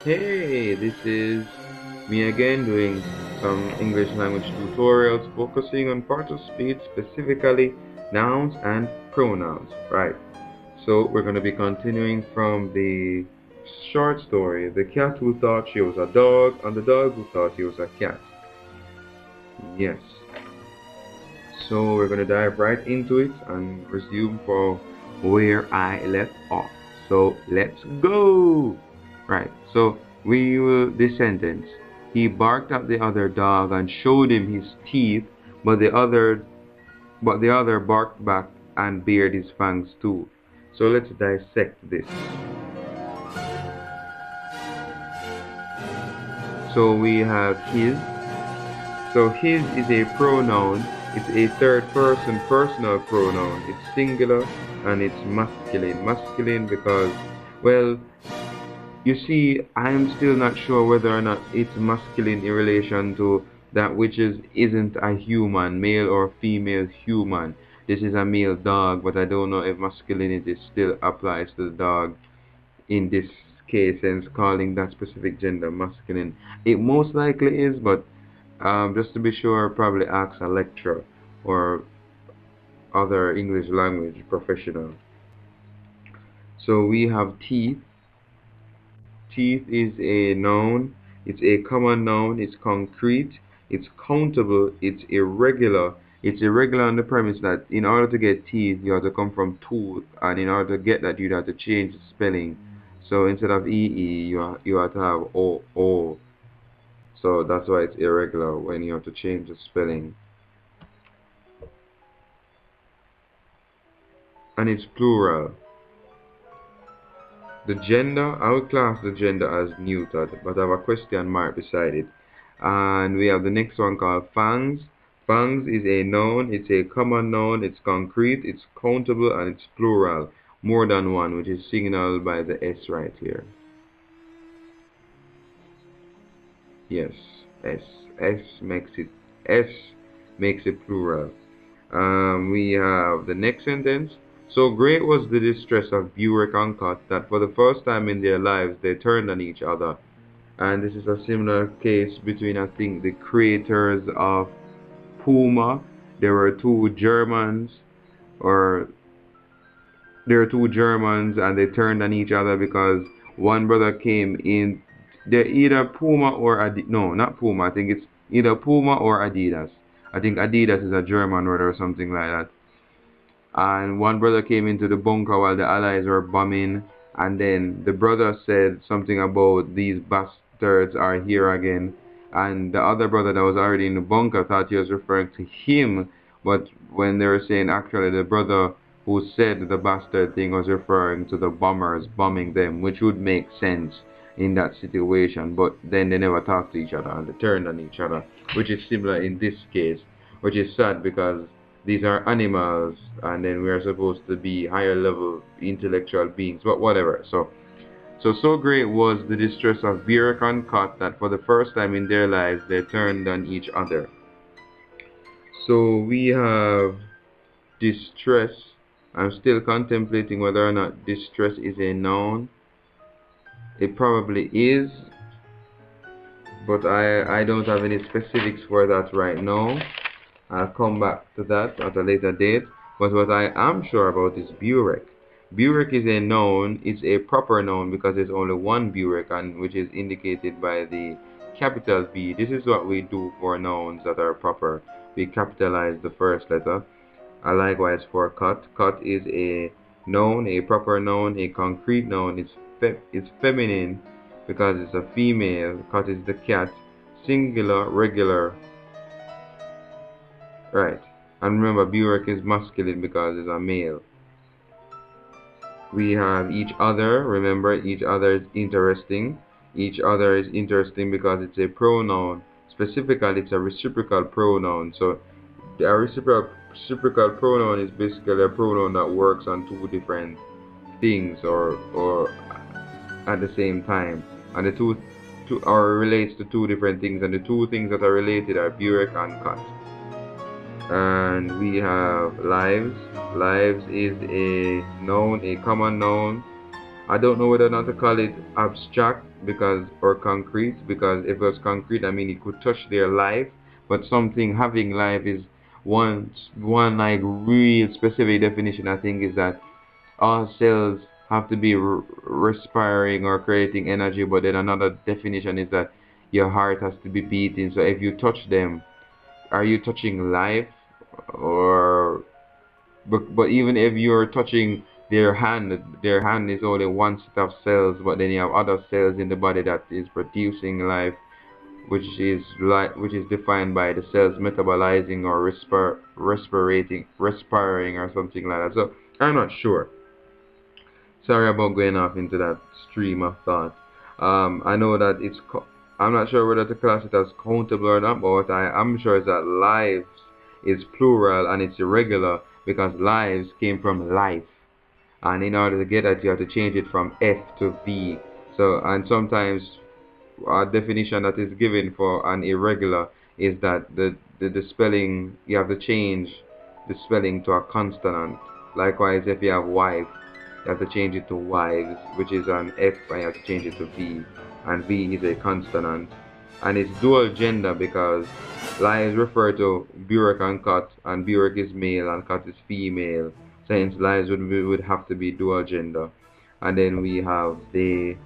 Hey, this is me again doing some English language tutorials focusing on parts of speech, specifically nouns and pronouns. Right. So we're going to be continuing from the short story, The Cat Who Thought She Was a Dog and the Dog Who Thought He Was a Cat. Yes. So we're going to dive right into it and resume from where I left off. So let's go! Right, so we will, this sentence. He barked at the other dog and showed him his teeth, but the other barked back and bared his fangs too. So let's dissect this. So we have his. So his is a pronoun. It's a third person personal pronoun. It's singular and it's masculine. Masculine because, well, you see, I'm still not sure whether or not it's masculine in relation to that which isn't a human, male or female human. This is a male dog, but I don't know if masculinity still applies to the dog in this case, and calling that specific gender masculine. It most likely is, but just to be sure, probably ask a lecturer or other English language professional. So we have teeth. Teeth is a noun. It's a common noun. It's concrete. It's countable. It's irregular. It's irregular on the premise that in order to get teeth, you have to come from tooth, and in order to get that, you'd have to change the spelling. So instead of EE, you have to have O. So that's why it's irregular when you have to change the spelling. And it's plural. The gender, I would class the gender as neutered, but I have a question mark beside it. And we have the next one called fangs. Fangs is a noun, it's a common noun, it's concrete, it's countable, and it's plural. More than one, which is signaled by the S right here. Yes, S. S makes it S makes it plural. We have the next sentence. So great was the distress of Burek and Cut that for the first time in their lives they turned on each other. And this is a similar case between, I think, the creators of Puma. There were two Germans, or there were two Germans, and they turned on each other because one brother came in. They're either Puma or Adidas. No, not Puma. I think it's either Puma or Adidas. I think Adidas is a German word or something like that. And one brother came into the bunker while the allies were bombing, and then the brother said something about these bastards are here again, and the other brother that was already in the bunker thought he was referring to him, but when they were saying actually the brother who said the bastard thing was referring to the bombers bombing them, which would make sense in that situation, but then they never talked to each other and they turned on each other, which is similar in this case, which is sad because these are animals and then we are supposed to be higher level intellectual beings, but whatever. So great was the distress of Birak and Kot that for the first time in their lives they turned on each other. So we have distress. I'm still contemplating whether or not distress is a noun. It probably is, but I don't have any specifics for that right now. I'll come back to that at a later date. But what I am sure about is Burek. Burek is a noun. It's a proper noun because there's only one Burek, and which is indicated by the capital B. This is what we do for nouns that are proper. We capitalize the first letter. And likewise for cut. Cut is a noun, a proper noun, a concrete noun. It's feminine because it's a female. Cut is the cat. Singular, regular, right. And remember, Burek is masculine because it's a male. We have each other. Remember, each other is interesting. Each other is interesting because it's a pronoun. Specifically, it's a reciprocal pronoun. So, a reciprocal pronoun is basically a pronoun that works on two different things or at the same time. And the two or relates to two different things. And the two things that are related are Burek and cut. And we have lives. Lives is a noun, a common noun, I don't know whether or not to call it abstract because or concrete, because if it was concrete, I mean it could touch their life, but something having life is one like real specific definition. I think is that all cells have to be respiring or creating energy, but then another definition is that your heart has to be beating. So if you touch them, are you touching life? Or but even if you're touching their hand is only one set of cells, but then you have other cells in the body that is producing life, which is defined by the cells metabolizing or respiring or something like that. So I'm not sure. Sorry about going off into that stream of thought. I know that I'm not sure whether to class it as countable or not, but what I am sure is that lives is plural and it's irregular because lives came from life. And in order to get that, you have to change it from F to V. So, and sometimes a definition that is given for an irregular is that the spelling, you have to change the spelling to a consonant. Likewise, if you have wife, you have to change it to wives, which is an F, and you have to change it to V. And V is a consonant. And it's dual gender because lives refer to Burek and Cut, and Burek is male and Cut is female. So hence lives would have to be dual gender. And then we have they.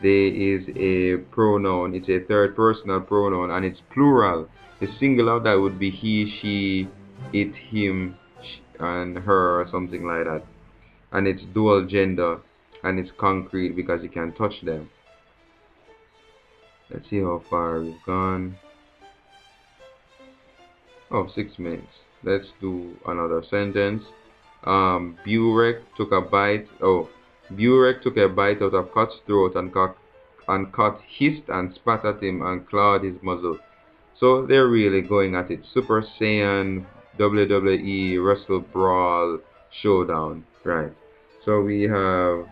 They is a pronoun. It's a third personal pronoun and it's plural. The singular that would be he, she, it, him, and her or something like that. And it's dual gender and it's concrete because you can touch them. Let's see how far we've gone. Oh, 6 minutes. Let's do another sentence. Burek took a bite. Oh, Burek took a bite out of Cut's throat and Cut hissed and spat at him and clawed his muzzle. So they're really going at it. Super Saiyan, WWE, Wrestle Brawl, Showdown. Right. So we have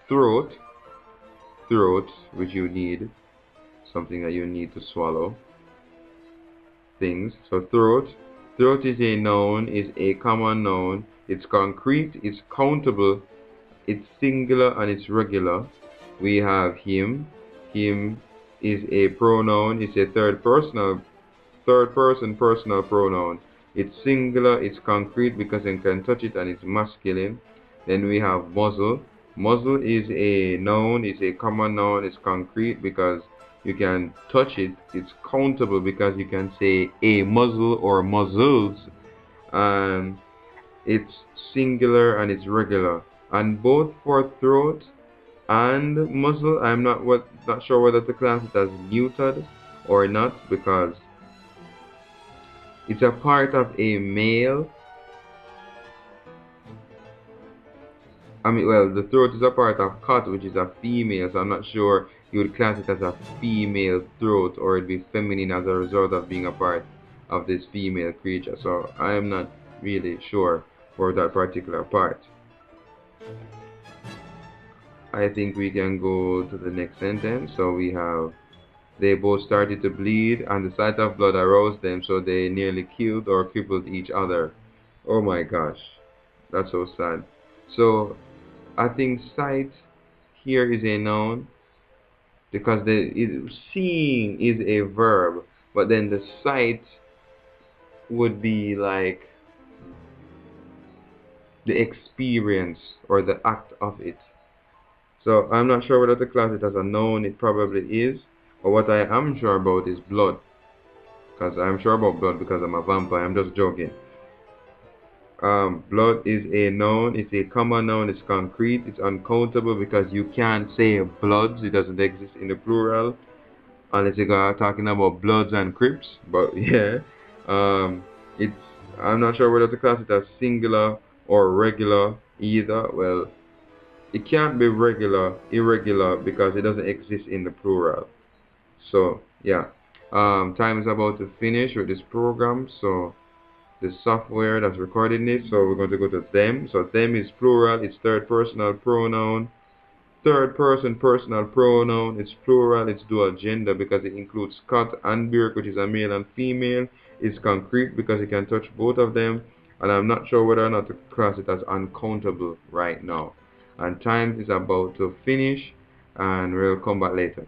throat, which you need, something that you need to swallow things. So throat is a noun, is a common noun. It's concrete, it's countable, it's singular and it's regular. We have him. Him is a pronoun, it's a third person personal pronoun. It's singular, it's concrete because you can touch it and it's masculine. Then we have muzzle. Muzzle is a noun, it's a common noun, it's concrete because you can touch it. It's countable because you can say a muzzle or muzzles. And it's singular and it's regular. And both for throat and muzzle, I'm not sure whether to class it as neutered or not because it's a part of a male. I mean, well, the throat is a part of cut, which is a female, so I'm not sure you would class it as a female throat or it'd be feminine as a result of being a part of this female creature. So I am not really sure for that particular part. I think we can go to the next sentence. So we have, they both started to bleed, and the sight of blood aroused them, so they nearly killed or crippled each other. Oh my gosh, that's so sad. So I think sight here is a noun because seeing is a verb, but then the sight would be like the experience or the act of it. So I'm not sure whether to class it as a noun. It probably is. But what I am sure about is blood. Because I'm sure about blood because I'm a vampire. I'm just joking. Blood is a noun. It's a common noun. It's concrete. It's uncountable because you can't say bloods. It doesn't exist in the plural unless you are talking about bloods and crips. But yeah, it's. I'm not sure whether to class it as singular or regular either. Well, it can't be irregular because it doesn't exist in the plural. So yeah, time is about to finish with this program. So the software that's recording it. So we're going to go to them. So them is plural. It's third personal pronoun. Third person personal pronoun. It's plural. It's dual gender because it includes Scott and Birk, which is a male and female. It's concrete because you can touch both of them. And I'm not sure whether or not to class it as uncountable right now. and time is about to finish, and we'll come back later.